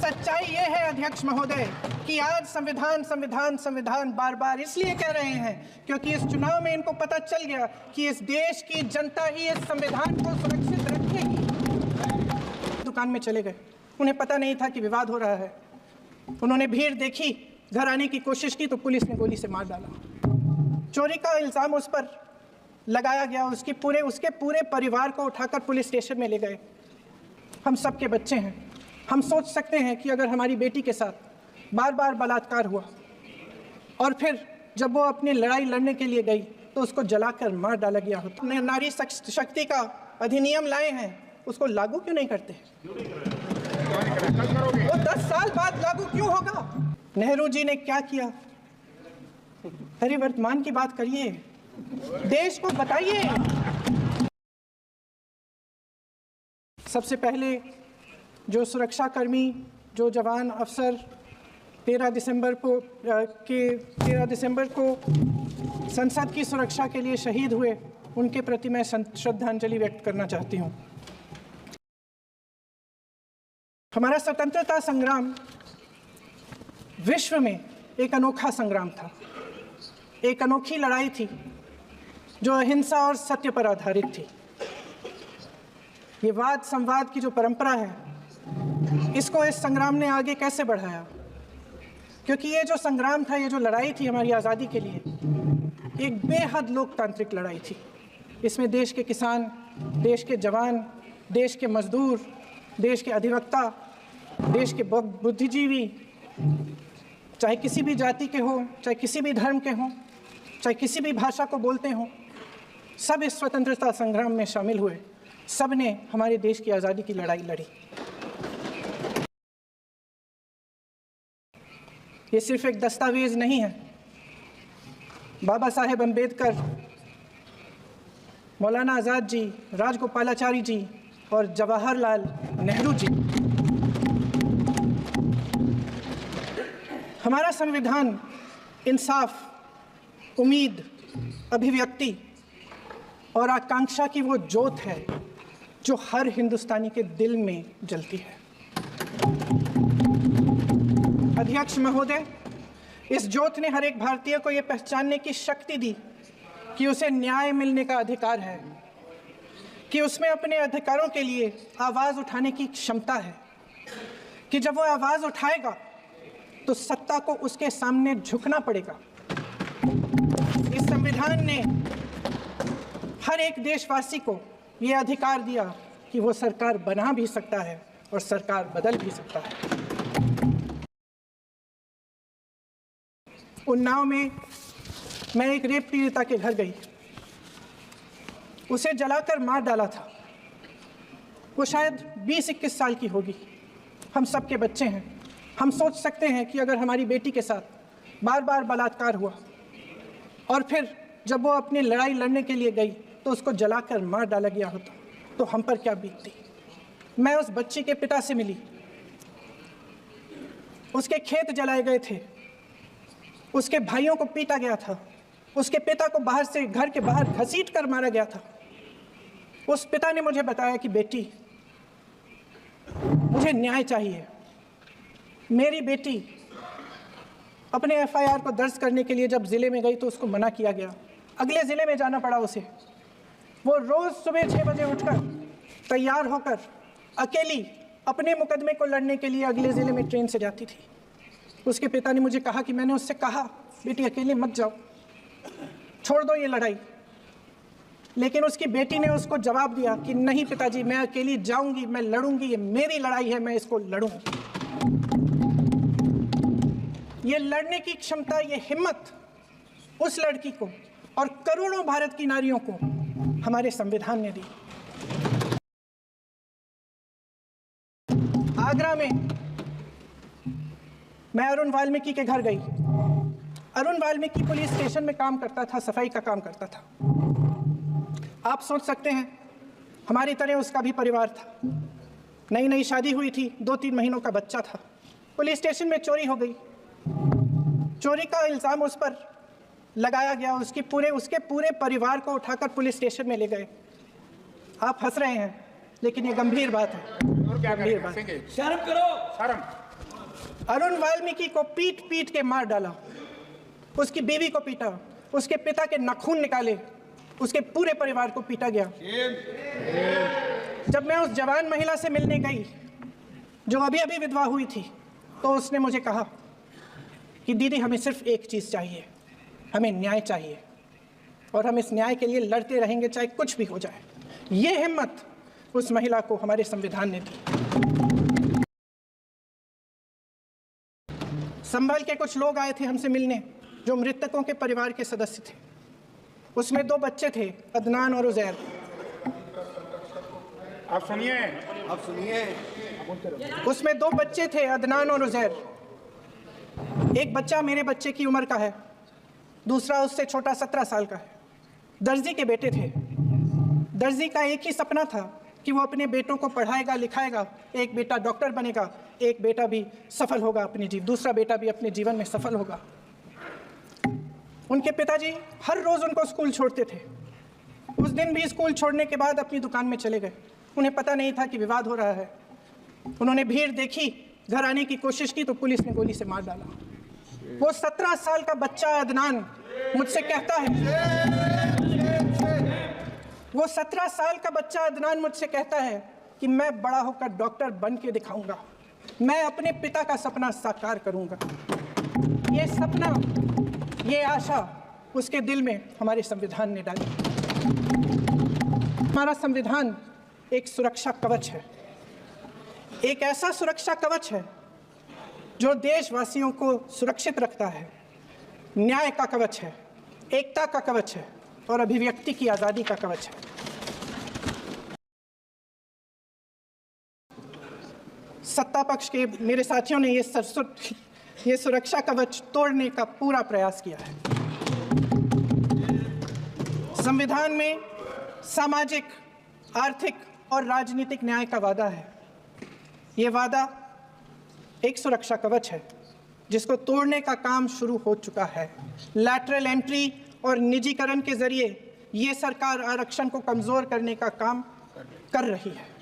सच्चाई ये है अध्यक्ष महोदय कि आज संविधान बार बार इसलिए कह रहे हैं क्योंकि इस चुनाव में इनको पता चल गया कि इस देश की जनता ही इस संविधान को सुरक्षित रखेगी। दुकान में चले गए, उन्हें पता नहीं था कि विवाद हो रहा है। उन्होंने भीड़ देखी, घर आने की कोशिश की तो पुलिस ने गोली से मार डाला। चोरी का इल्जाम उस पर लगाया गया, उसके पूरे परिवार को उठाकर पुलिस स्टेशन में ले गए। हम सबके बच्चे हैं, हम सोच सकते हैं कि अगर हमारी बेटी के साथ बार बार बलात्कार हुआ और फिर जब वो अपनी लड़ाई लड़ने के लिए गई तो उसको जलाकर मार डाला गया होता। नारी शक्ति का अधिनियम लाए हैं, उसको लागू क्यों नहीं करते? वो 10 साल बाद लागू क्यों होगा? नेहरू जी ने क्या किया? परिवर्तमान की बात करिए, देश को बताइए। सबसे पहले जो सुरक्षाकर्मी, जो जवान अफसर 13 दिसंबर को संसद की सुरक्षा के लिए शहीद हुए, उनके प्रति मैं श्रद्धांजलि व्यक्त करना चाहती हूँ। हमारा स्वतंत्रता संग्राम विश्व में एक अनोखा संग्राम था, एक अनोखी लड़ाई थी जो अहिंसा और सत्य पर आधारित थी। ये वाद संवाद की जो परंपरा है, इसको इस संग्राम ने आगे कैसे बढ़ाया? क्योंकि ये जो संग्राम था, ये जो लड़ाई थी हमारी आज़ादी के लिए, एक बेहद लोकतांत्रिक लड़ाई थी। इसमें देश के किसान, देश के जवान, देश के मजदूर, देश के अधिवक्ता, देश के बुद्धिजीवी, चाहे किसी भी जाति के हों, चाहे किसी भी धर्म के हों, चाहे किसी भी भाषा को बोलते हों, सब इस स्वतंत्रता संग्राम में शामिल हुए। सब ने हमारे देश की आज़ादी की लड़ाई लड़ी। ये सिर्फ एक दस्तावेज नहीं है। बाबा साहेब अम्बेडकर, मौलाना आज़ाद जी, राजगोपालाचारी जी और जवाहरलाल नेहरू जी, हमारा संविधान इंसाफ, उम्मीद, अभिव्यक्ति और आकांक्षा की वो जोत है जो हर हिंदुस्तानी के दिल में जलती है। अध्यक्ष महोदय, इस जोत ने हर एक भारतीय को ये पहचानने की शक्ति दी कि उसे न्याय मिलने का अधिकार है, कि उसमें अपने अधिकारों के लिए आवाज़ उठाने की क्षमता है, कि जब वो आवाज़ उठाएगा तो सत्ता को उसके सामने झुकना पड़ेगा। इस संविधान ने हर एक देशवासी को ये अधिकार दिया कि वो सरकार बना भी सकता है और सरकार बदल भी सकता है। उन्नाव में मैं एक रेप पीड़िता के घर गई, उसे जलाकर मार डाला था। वो शायद 20-21 साल की होगी। हम सब के बच्चे हैं, हम सोच सकते हैं कि अगर हमारी बेटी के साथ बार बार बलात्कार हुआ और फिर जब वो अपनी लड़ाई लड़ने के लिए गई तो उसको जलाकर मार डाला गया होता तो हम पर क्या बीतती। मैं उस बच्ची के पिता से मिली, उसके खेत जलाए गए थे, उसके भाइयों को पीटा गया था, उसके पिता को बाहर से घर के बाहर घसीट कर मारा गया था। उस पिता ने मुझे बताया कि बेटी, मुझे न्याय चाहिए। मेरी बेटी अपने एफआईआर को दर्ज करने के लिए जब ज़िले में गई तो उसको मना किया गया, अगले ज़िले में जाना पड़ा उसे। वो रोज़ सुबह 6 बजे उठकर तैयार होकर अकेली अपने मुकदमे को लड़ने के लिए अगले ज़िले में ट्रेन से जाती थी। उसके पिता ने मुझे कहा कि मैंने उससे कहा, बेटी अकेले मत जाओ, छोड़ दो ये लड़ाई। लेकिन उसकी बेटी ने उसको जवाब दिया कि नहीं पिताजी, मैं अकेली जाऊंगी, मैं लड़ूंगी, ये मेरी लड़ाई है, मैं इसको लड़ूंगी। ये लड़ने की क्षमता, ये हिम्मत उस लड़की को और करोड़ों भारत की नारियों को हमारे संविधान ने दी। आगरा में मैं अरुण वाल्मीकि के घर गई। अरुण वाल्मीकि पुलिस स्टेशन में काम करता था, सफाई का काम करता था। आप सोच सकते हैं हमारी तरह उसका भी परिवार था। नई नई शादी हुई थी, 2-3 महीनों का बच्चा था। पुलिस स्टेशन में चोरी हो गई। चोरी का इल्ज़ाम उस पर लगाया गया, उसके पूरे परिवार को उठाकर पुलिस स्टेशन में ले गए। आप हंस रहे हैं, लेकिन ये गंभीर बात है। गंभीर बात। शर्म करो। शर्म। अरुण वाल्मीकि को पीट पीट के मार डाला, उसकी बीवी को पीटा, उसके पिता के नाखून निकाले, उसके पूरे परिवार को पीटा गया। जब मैं उस जवान महिला से मिलने गई जो अभी अभी विधवा हुई थी, तो उसने मुझे कहा कि दीदी हमें सिर्फ एक चीज़ चाहिए, हमें न्याय चाहिए और हम इस न्याय के लिए लड़ते रहेंगे चाहे कुछ भी हो जाए। ये हिम्मत उस महिला को हमारे संविधान ने दी। संभल के कुछ लोग आए थे हमसे मिलने जो मृतकों के परिवार के सदस्य थे। उसमें 2 बच्चे थे, अदनान और उजैर। आप सुनिए। उसमें 2 बच्चे थे, अदनान और उजैर। एक बच्चा मेरे बच्चे की उम्र का है, दूसरा उससे छोटा 17 साल का है। दर्जी के बेटे थे। दर्जी का एक ही सपना था कि वो अपने बेटों को पढ़ाएगा लिखाएगा, एक बेटा डॉक्टर बनेगा, एक बेटा भी सफल होगा अपने दूसरा बेटा भी अपने जीवन में सफल होगा। उनके पिताजी हर रोज़ उनको स्कूल छोड़ते थे। उस दिन भी स्कूल छोड़ने के बाद अपनी दुकान में चले गए। उन्हें पता नहीं था कि विवाद हो रहा है। उन्होंने भीड़ देखी, घर आने की कोशिश की तो पुलिस ने गोली से मार डाला। वो 17 साल का बच्चा अदनान मुझसे कहता है, वो 17 साल का बच्चा अदनान मुझसे कहता है कि मैं बड़ा होकर डॉक्टर बन के दिखाऊंगा, मैं अपने पिता का सपना साकार करूंगा। ये सपना, ये आशा उसके दिल में हमारे संविधान ने डाली। हमारा संविधान एक सुरक्षा कवच है, एक ऐसा सुरक्षा कवच है जो देशवासियों को सुरक्षित रखता है, न्याय का कवच है, एकता का कवच है और अभिव्यक्ति की आज़ादी का कवच है। सत्ता पक्ष के मेरे साथियों ने ये सुरक्षा कवच तोड़ने का पूरा प्रयास किया है। संविधान में सामाजिक, आर्थिक और राजनीतिक न्याय का वादा है। ये वादा एक सुरक्षा कवच है जिसको तोड़ने का काम शुरू हो चुका है। लैटरल एंट्री और निजीकरण के जरिए ये सरकार आरक्षण को कमजोर करने का काम कर रही है।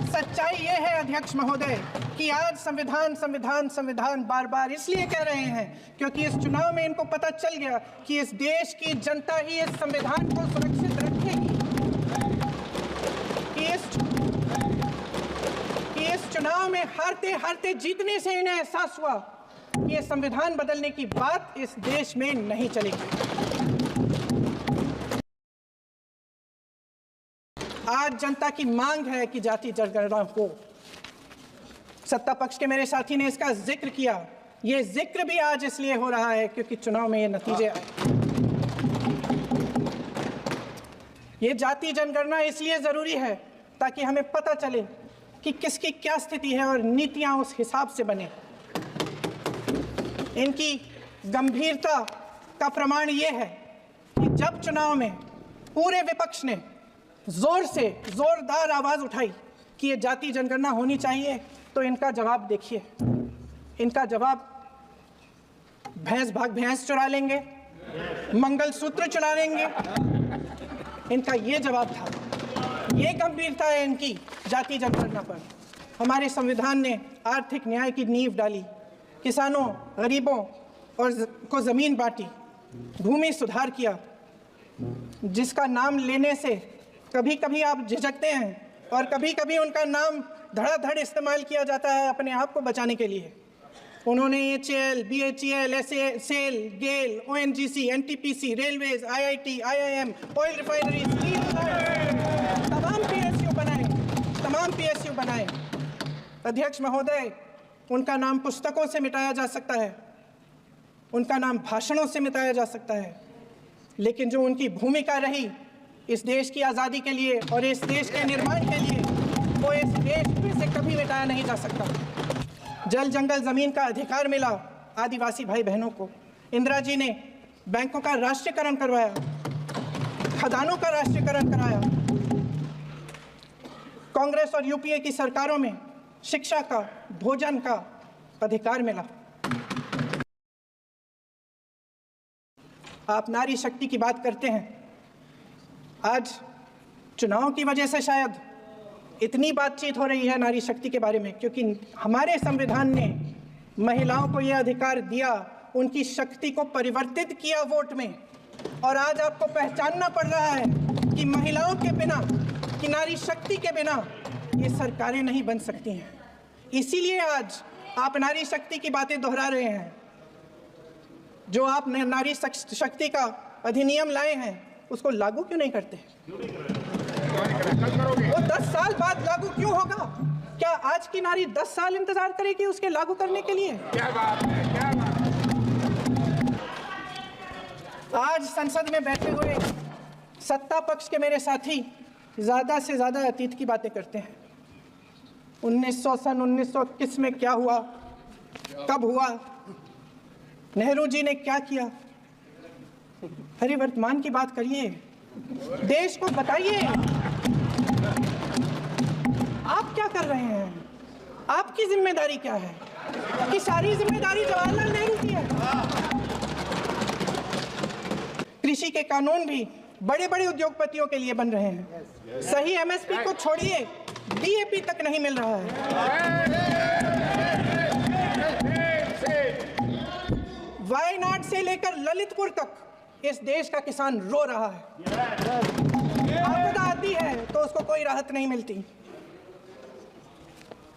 सच्चाई ये है अध्यक्ष महोदय कि आज संविधान बार बार इसलिए कह रहे हैं क्योंकि इस चुनाव में इनको पता चल गया कि इस देश की जनता ही इस संविधान को सुरक्षित रखेगी। कि इस चुनाव में हारते हारते जीतने से इन्हें एहसास हुआ कि ये संविधान बदलने की बात इस देश में नहीं चलेगी। आज जनता की मांग है कि जाति जनगणना हो। सत्ता पक्ष के मेरे साथी ने इसका जिक्र किया। ये जिक्र भी आज इसलिए हो रहा है क्योंकि चुनाव में ये नतीजे आए। ये जाति जनगणना इसलिए जरूरी है ताकि हमें पता चले कि किसकी क्या स्थिति है और नीतियां उस हिसाब से बने। इनकी गंभीरता का प्रमाण ये है कि जब चुनाव में पूरे विपक्ष ने जोरदार आवाज उठाई कि ये जाति जनगणना होनी चाहिए, तो इनका जवाब देखिए। इनका जवाब भैंस भाग भैंस चुरा लेंगे, मंगलसूत्र चुरा लेंगे, इनका ये जवाब था। ये गंभीरता है इनकी जाति जनगणना पर। हमारे संविधान ने आर्थिक न्याय की नींव डाली, किसानों, गरीबों और को जमीन बांटी, भूमि सुधार किया, जिसका नाम लेने से कभी कभी आप झिझकते हैं और कभी कभी उनका नाम धड़ाधड़ इस्तेमाल किया जाता है अपने आप को बचाने के लिए। उन्होंने HAL, BHEL, SAL, GAIL, ONGC, NTPC, railways, IIT, IIM, oil refinery, तमाम PSU बनाए। अध्यक्ष महोदय, उनका नाम पुस्तकों से मिटाया जा सकता है, उनका नाम भाषणों से मिटाया जा सकता है, लेकिन जो उनकी भूमिका रही इस देश की आज़ादी के लिए और इस देश के निर्माण के लिए, वो इस देश में से कभी मिटाया नहीं जा सकता। जल जंगल जमीन का अधिकार मिला आदिवासी भाई बहनों को। इंदिरा जी ने बैंकों का राष्ट्रीयकरण करवाया, खदानों का राष्ट्रीयकरण कराया। कांग्रेस और यूपीए की सरकारों में शिक्षा का, भोजन का अधिकार मिला। आप नारी शक्ति की बात करते हैं। आज चुनाव की वजह से शायद इतनी बातचीत हो रही है नारी शक्ति के बारे में, क्योंकि हमारे संविधान ने महिलाओं को यह अधिकार दिया, उनकी शक्ति को परिवर्तित किया वोट में, और आज आपको पहचानना पड़ रहा है कि महिलाओं के बिना, कि नारी शक्ति के बिना ये सरकारें नहीं बन सकती हैं। इसीलिए आज आप नारी शक्ति की बातें दोहरा रहे हैं। जो आप नारी शक्ति का अधिनियम लाए हैं उसको लागू क्यों नहीं करते? वो 10 साल बाद लागू क्यों होगा? क्या आज की नारी 10 साल इंतजार करेगी उसके लागू करने के लिए? क्या बात है, क्या बात है। आज संसद में बैठे हुए सत्ता पक्ष के मेरे साथी ज्यादा से ज्यादा अतीत की बातें करते हैं। 1921 में क्या हुआ, कब हुआ, नेहरू जी ने क्या किया। अरे वर्तमान की बात करिए, देश को बताइए आप क्या कर रहे हैं, आपकी जिम्मेदारी क्या है? कि सारी जिम्मेदारी जवाहरलाल नेहरू की है। कृषि के कानून भी बड़े बड़े उद्योगपतियों के लिए बन रहे हैं। सही एमएसपी को छोड़िए, डीएपी तक नहीं मिल रहा है। वायनाड से लेकर ललितपुर तक इस देश का किसान रो रहा है। आपदा आती है तो उसको कोई राहत नहीं मिलती।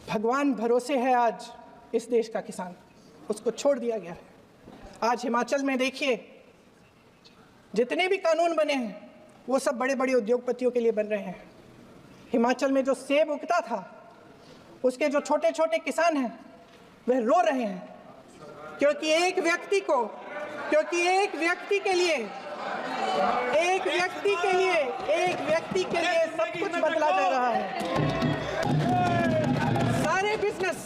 भगवान भरोसे है आज इस देश का किसान, उसको छोड़ दिया गया है। आज हिमाचल में देखिए, जितने भी कानून बने हैं वो सब बड़े बड़े उद्योगपतियों के लिए बन रहे हैं। हिमाचल में जो सेब उगता था, उसके जो छोटे छोटे किसान हैं वह रो रहे हैं, क्योंकि एक व्यक्ति के लिए सब कुछ बदला जा रहा है। सारे बिजनेस,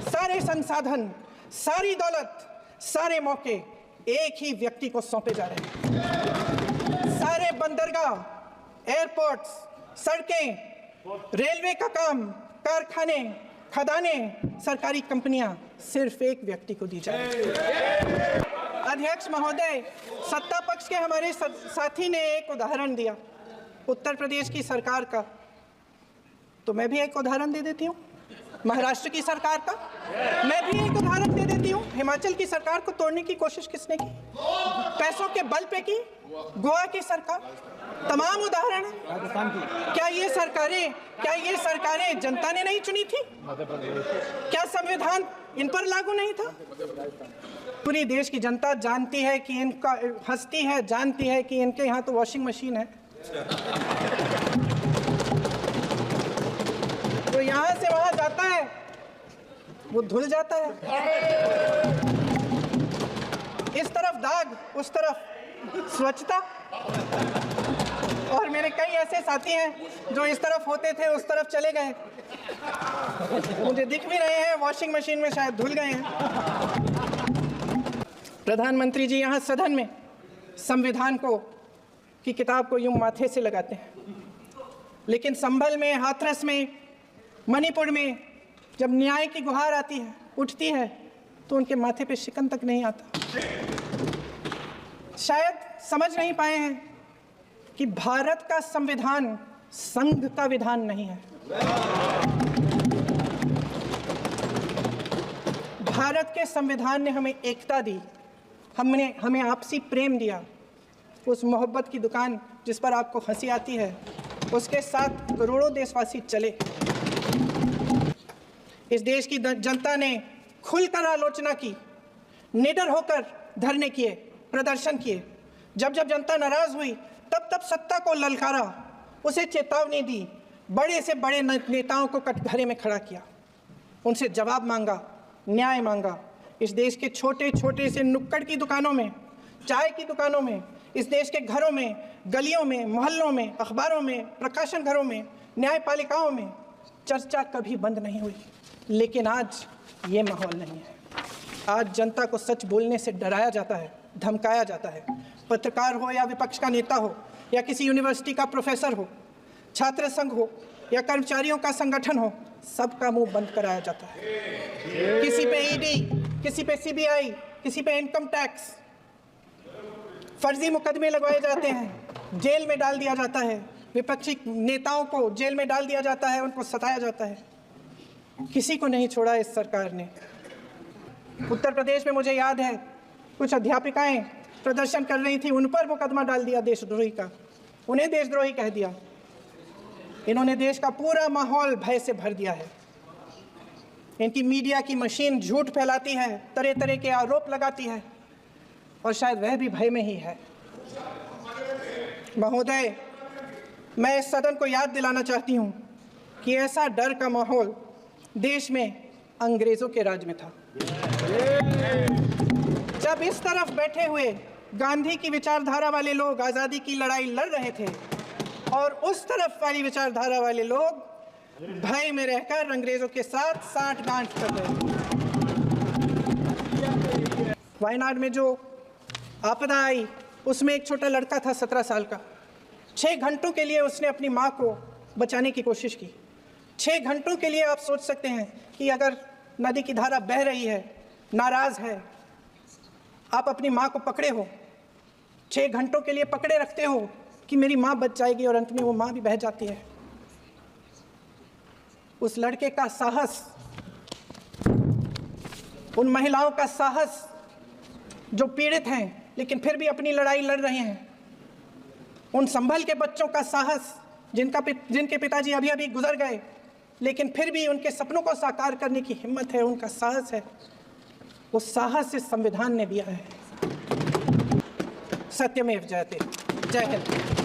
सारे संसाधन, सारी दौलत, सारे मौके एक ही व्यक्ति को सौंपे जा रहे हैं। सारे बंदरगाह, एयरपोर्ट्स, सड़कें, रेलवे का काम, कारखाने, खदानें, सरकारी कंपनियां सिर्फ एक व्यक्ति को दी जाए। अध्यक्ष महोदय, सत्ता पक्ष के हमारे साथी ने एक उदाहरण दिया उत्तर प्रदेश की सरकार का, तो मैं भी एक उदाहरण दे देती हूँ। महाराष्ट्र की सरकार का मैं भी एक उदाहरण दे देती हूँ। हिमाचल की सरकार को तोड़ने की कोशिश किसने की? पैसों के बल पे की गोवा की सरकार। तमाम उदाहरण है। क्या ये सरकारें जनता ने नहीं चुनी थी? क्या संविधान इन पर लागू नहीं था? पूरी देश की जनता जानती है कि इनका हंसती है, जानती है कि इनके यहाँ तो वॉशिंग मशीन है, तो यहाँ से वहाँ जाता है वो धुल जाता है। इस तरफ दाग, उस तरफ स्वच्छता। और मेरे कई ऐसे साथी हैं जो इस तरफ होते थे उस तरफ चले गए, मुझे दिख भी रहे हैं, वॉशिंग मशीन में शायद धुल गए हैं। प्रधानमंत्री जी यहाँ सदन में संविधान की किताब को यूं माथे से लगाते हैं, लेकिन संभल में, हाथरस में, मणिपुर में जब न्याय की गुहार आती है, उठती है, तो उनके माथे पे शिकन तक नहीं आता। शायद समझ नहीं पाए हैं कि भारत का संविधान संघ का विधान नहीं है। भारत के संविधान ने हमें एकता दी, हमें आपसी प्रेम दिया। उस मोहब्बत की दुकान जिस पर आपको हंसी आती है, उसके साथ करोड़ों देशवासी चले। इस देश की जनता ने खुलकर आलोचना की, निडर होकर धरने किए, प्रदर्शन किए। जब जब जनता नाराज हुई तब तब सत्ता को ललकारा, उसे चेतावनी दी, बड़े से बड़े नेताओं को कटघरे में खड़ा किया, उनसे जवाब मांगा, न्याय मांगा। इस देश के छोटे छोटे से नुक्कड़ की दुकानों में, चाय की दुकानों में, इस देश के घरों में, गलियों में, मोहल्लों में, अखबारों में, प्रकाशन घरों में, न्यायपालिकाओं में चर्चा कभी बंद नहीं हुई। लेकिन आज ये माहौल नहीं है। आज जनता को सच बोलने से डराया जाता है, धमकाया जाता है। पत्रकार हो या विपक्ष का नेता हो या किसी यूनिवर्सिटी का प्रोफेसर हो, छात्र संघ हो या कर्मचारियों का संगठन हो, सबका मुंह बंद कराया जाता है। किसी पे ईडी, किसी पे सीबीआई, किसी पे इनकम टैक्स, फर्जी मुकदमे लगवाए जाते हैं, जेल में डाल दिया जाता है, विपक्षी नेताओं को जेल में डाल दिया जाता है, उनको सताया जाता है। किसी को नहीं छोड़ा इस सरकार ने। उत्तर प्रदेश में मुझे याद है कुछ अध्यापिकाएं प्रदर्शन कर रही थी, उन पर मुकदमा डाल दिया देशद्रोही का, उन्हें देशद्रोही कह दिया। इन्होंने देश का पूरा माहौल भय से भर दिया है। इनकी मीडिया की मशीन झूठ फैलाती है, तरह तरह के आरोप लगाती है, और शायद वह भी भय में ही है। महोदय, मैं इस सदन को याद दिलाना चाहती हूँ कि ऐसा डर का माहौल देश में अंग्रेजों के राज में था। जब इस तरफ बैठे हुए गांधी की विचारधारा वाले लोग आज़ादी की लड़ाई लड़ रहे थे और उस तरफ वाली विचारधारा वाले लोग भय में रहकर अंग्रेजों के साथ साठगांठ कर रहे थे। वायनाड में जो आपदा आई उसमें एक छोटा लड़का था 17 साल का। 6 घंटों के लिए उसने अपनी माँ को बचाने की कोशिश की। 6 घंटों के लिए आप सोच सकते हैं कि अगर नदी की धारा बह रही है, नाराज है, आप अपनी माँ को पकड़े हो, 6 घंटों के लिए पकड़े रखते हो कि मेरी माँ बच जाएगी, और अंत में वो माँ भी बह जाती है। उस लड़के का साहस, उन महिलाओं का साहस जो पीड़ित हैं लेकिन फिर भी अपनी लड़ाई लड़ रहे हैं, उन संभल के बच्चों का साहस जिनके पिताजी अभी अभी गुजर गए लेकिन फिर भी उनके सपनों को साकार करने की हिम्मत है, उनका साहस है, वो साहस इस संविधान ने दिया है। सत्यमेव जयते। जय हिंद।